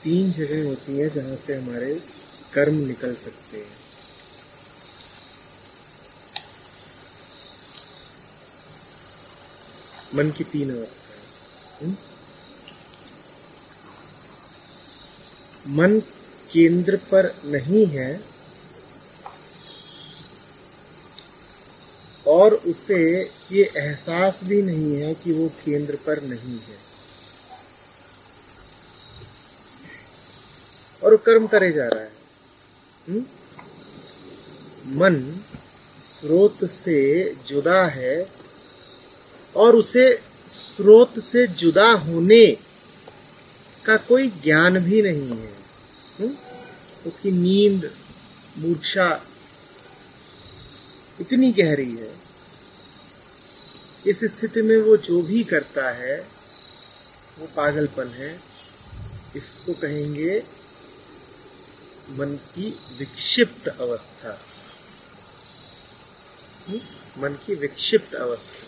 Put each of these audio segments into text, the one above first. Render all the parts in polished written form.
तीन जगह होती हैं जहाँ से हमारे कर्म निकल सकते हैं। मन की तीन अवस्थाएं। मन केंद्र पर नहीं है और उसे ये एहसास भी नहीं है कि वो केंद्र पर नहीं है, और वो कर्म करे जा रहा है। मन स्रोत से जुदा है और उसे स्रोत से जुदा होने का कोई ज्ञान भी नहीं है। उसकी नींद मूर्छा इतनी गहरी है, इस स्थिति में वो जो भी करता है वो पागलपन है। इसको कहेंगे मन की विक्षिप्त अवस्था। मन की विक्षिप्त अवस्था।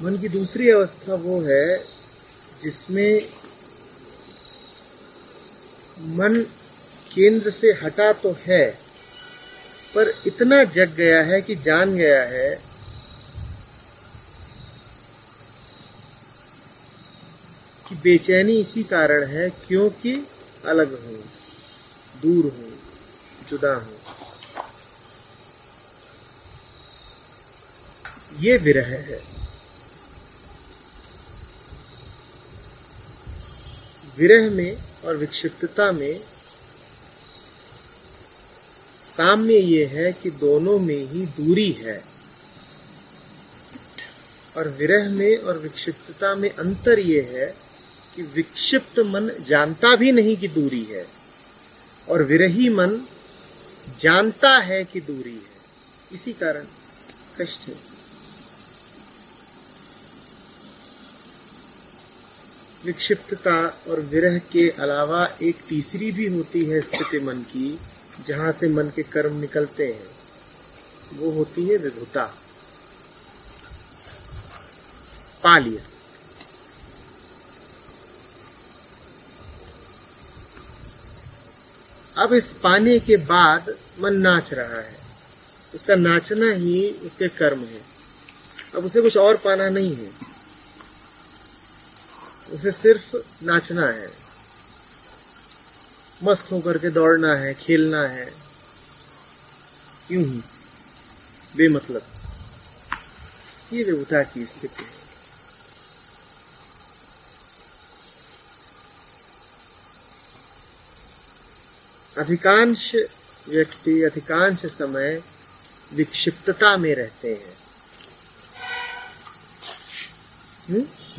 मन की दूसरी अवस्था वो है जिसमें मन केंद्र से हटा तो है पर इतना जग गया है कि जान गया है कि बेचैनी इसी कारण है क्योंकि अलग हूं, दूर हूं, जुदा हूं। ये विरह है। विरह में और विक्षिप्तता में साम्य ये है कि दोनों में ही दूरी है, और विरह में और विक्षिप्तता में अंतर ये है कि विक्षिप्त मन जानता भी नहीं कि दूरी है और विरही मन जानता है कि दूरी है। इसी कारण कष्ट है। विक्षिप्तता और विरह के अलावा एक तीसरी भी होती है स्थिति मन की, जहां से मन के कर्म निकलते हैं। वो होती है विभुता। पा लिया। अब इस पाने के बाद मन नाच रहा है। उसका नाचना ही उसके कर्म है। अब उसे कुछ और पाना नहीं है, उसे सिर्फ नाचना है, मस्त होकर के दौड़ना है, खेलना है, यूं ही बेमतलब। ये विभुता की स्थिति है। अधिकांश व्यक्ति अधिकांश समय विक्षिप्तता में रहते हैं।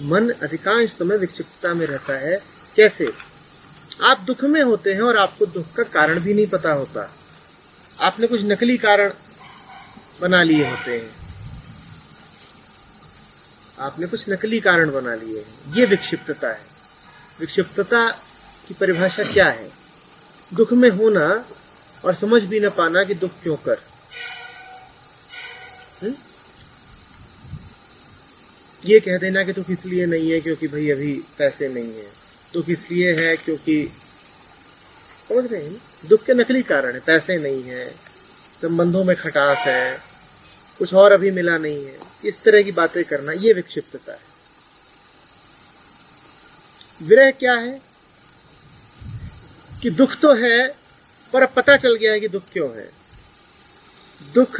मन अधिकांश समय विक्षिप्तता में रहता है। कैसे? आप दुख में होते हैं और आपको दुख का कारण भी नहीं पता होता। आपने कुछ नकली कारण बना लिए होते हैं। आपने कुछ नकली कारण बना लिए हैं। ये विक्षिप्तता है। विक्षिप्तता की परिभाषा क्या है? दुख में होना और समझ भी न पाना कि दुख क्यों कर। ये कह देना कि दुख इसलिए नहीं है क्योंकि भाई अभी पैसे नहीं है, दुख इसलिए है क्योंकि, समझ रहे हैं, दुख के नकली कारण है। पैसे नहीं है, संबंधों में खटास है, कुछ और अभी मिला नहीं है, इस तरह की बातें करना, ये विक्षिप्तता है। विरह क्या है? कि दुख तो है पर अब पता चल गया है कि दुख क्यों है। दुख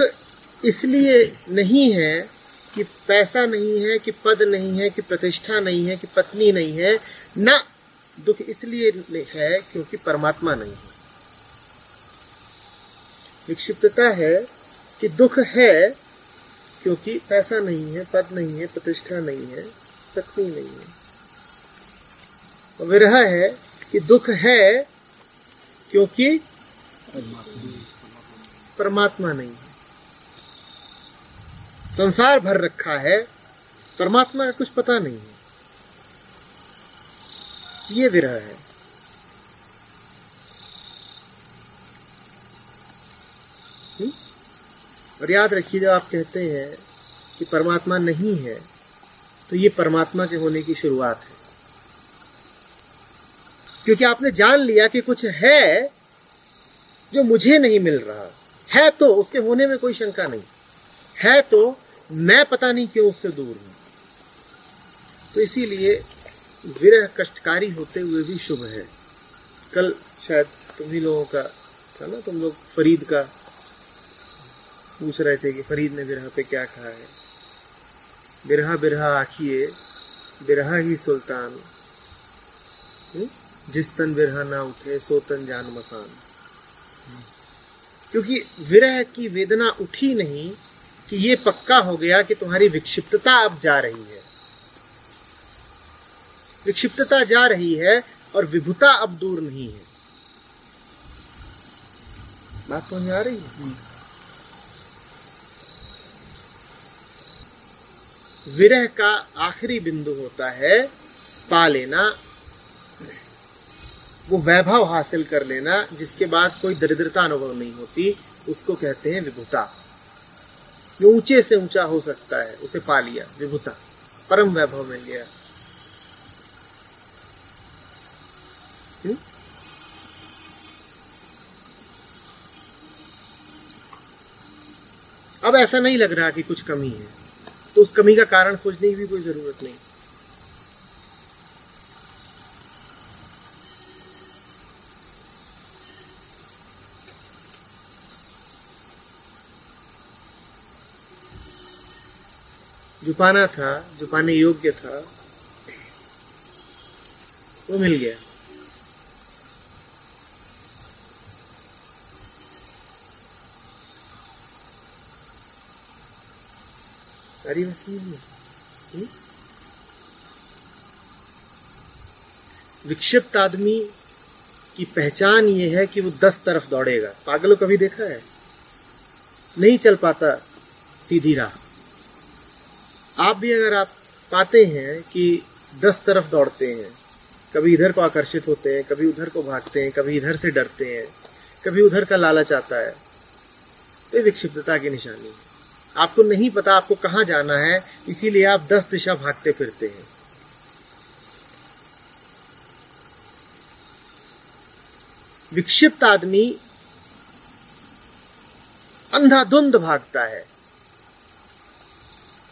इसलिए नहीं है कि पैसा नहीं है, कि पद नहीं है, कि प्रतिष्ठा नहीं है, कि पत्नी नहीं है, ना, दुख इसलिए है क्योंकि परमात्मा नहीं है। विक्षिप्तता है कि दुख है क्योंकि पैसा नहीं है, पद नहीं है, प्रतिष्ठा नहीं है, पत्नी नहीं है। और विरह है कि दुख है क्योंकि परमात्मा नहीं है। संसार भर रखा है, परमात्मा का कुछ पता नहीं है। ये विरह है। और याद रखिए, जब आप कहते हैं कि परमात्मा नहीं है तो ये परमात्मा के होने की शुरुआत है। क्योंकि आपने जान लिया कि कुछ है जो मुझे नहीं मिल रहा है, तो उसके होने में कोई शंका नहीं है, तो मैं पता नहीं क्यों उससे दूर हूं। तो इसीलिए विरह कष्टकारी होते हुए भी शुभ है। कल शायद तुम ही लोगों का था ना, तुम लोग फरीद का पूछ रहे थे कि फरीद ने विरह पे क्या कहा है। बिरहा बिरहा आखिए बिरहा ही सुल्तान, जिस तन बिरहा ना उठे सो तन जान मसान। क्योंकि विरह की वेदना उठी नहीं कि ये पक्का हो गया कि तुम्हारी विक्षिप्तता अब जा रही है, विक्षिप्तता जा रही है और विभुता अब दूर नहीं है। बात समझ आ रही है? विरह का आखिरी बिंदु होता है पा लेना, वो वैभव हासिल कर लेना जिसके बाद कोई दरिद्रता अनुभव नहीं होती, उसको कहते हैं विभुता। जो ऊंचे से ऊंचा हो सकता है उसे पा लिया, विभुता, परम वैभव मिल गया। अब ऐसा नहीं लग रहा कि कुछ कमी है, तो उस कमी का कारण खोजने की भी कोई जरूरत नहीं। जो पाना था, जो पाने योग्य था, वो मिल गया। सारी वसीयत विक्षिप्त आदमी की पहचान ये है कि वो 10 तरफ दौड़ेगा। पागलों कभी देखा है? नहीं चल पाता सीधी राह। आप भी अगर आप पाते हैं कि 10 तरफ दौड़ते हैं, कभी इधर को आकर्षित होते हैं, कभी उधर को भागते हैं, कभी इधर से डरते हैं, कभी उधर का लालच आता है, तो ये विक्षिप्तता की निशानी है। आपको नहीं पता आपको कहाँ जाना है, इसीलिए आप 10 दिशा भागते फिरते हैं। विक्षिप्त आदमी अंधाधुंध भागता है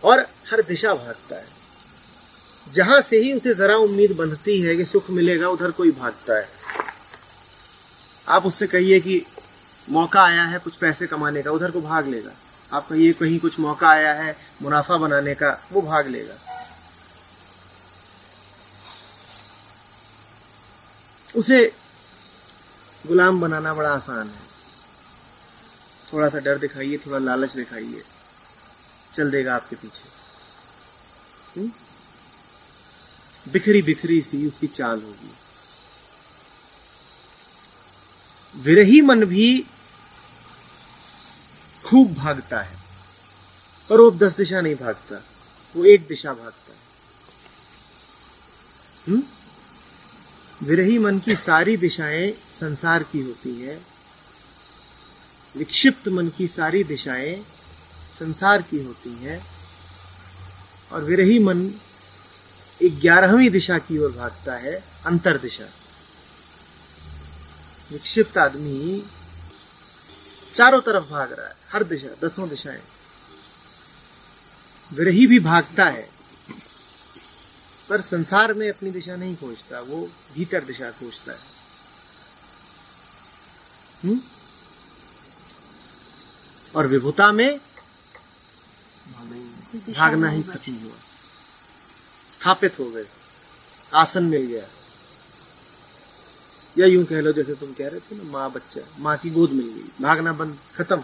और हर दिशा भागता है। जहां से ही उसे जरा उम्मीद बंधती है कि सुख मिलेगा, उधर कोई भागता है। आप उससे कहिए कि मौका आया है कुछ पैसे कमाने का, उधर को भाग लेगा। आप कहिए कहीं कुछ मौका आया है मुनाफा बनाने का, वो भाग लेगा। उसे गुलाम बनाना बड़ा आसान है। थोड़ा सा डर दिखाइए, थोड़ा लालच दिखाइए, चल देगा आपके पीछे। बिखरी बिखरी सी उसकी चाल होगी। विरही मन भी खूब भागता है, पर वो 10 दिशा नहीं भागता, वो एक दिशा भागता है। विरही मन की सारी दिशाएं संसार की होती है, विक्षिप्त मन की सारी दिशाएं संसार की होती हैं, और विरही मन एक 11वीं दिशा की ओर भागता है, अंतर दिशा। विक्षिप्त आदमी चारों तरफ भाग रहा है, हर दिशा, 10 दिशाएं। विरही भी भागता है, पर संसार में अपनी दिशा नहीं खोजता, वो भीतर दिशा खोजता है। और विभुता में भागना ही खत्म हुआ, स्थापित हो गए, आसन मिल गया। या यूं कह लो जैसे तुम कह रहे थे ना, माँ बच्चा, माँ की गोद मिल गई, भागना बंद, खत्म।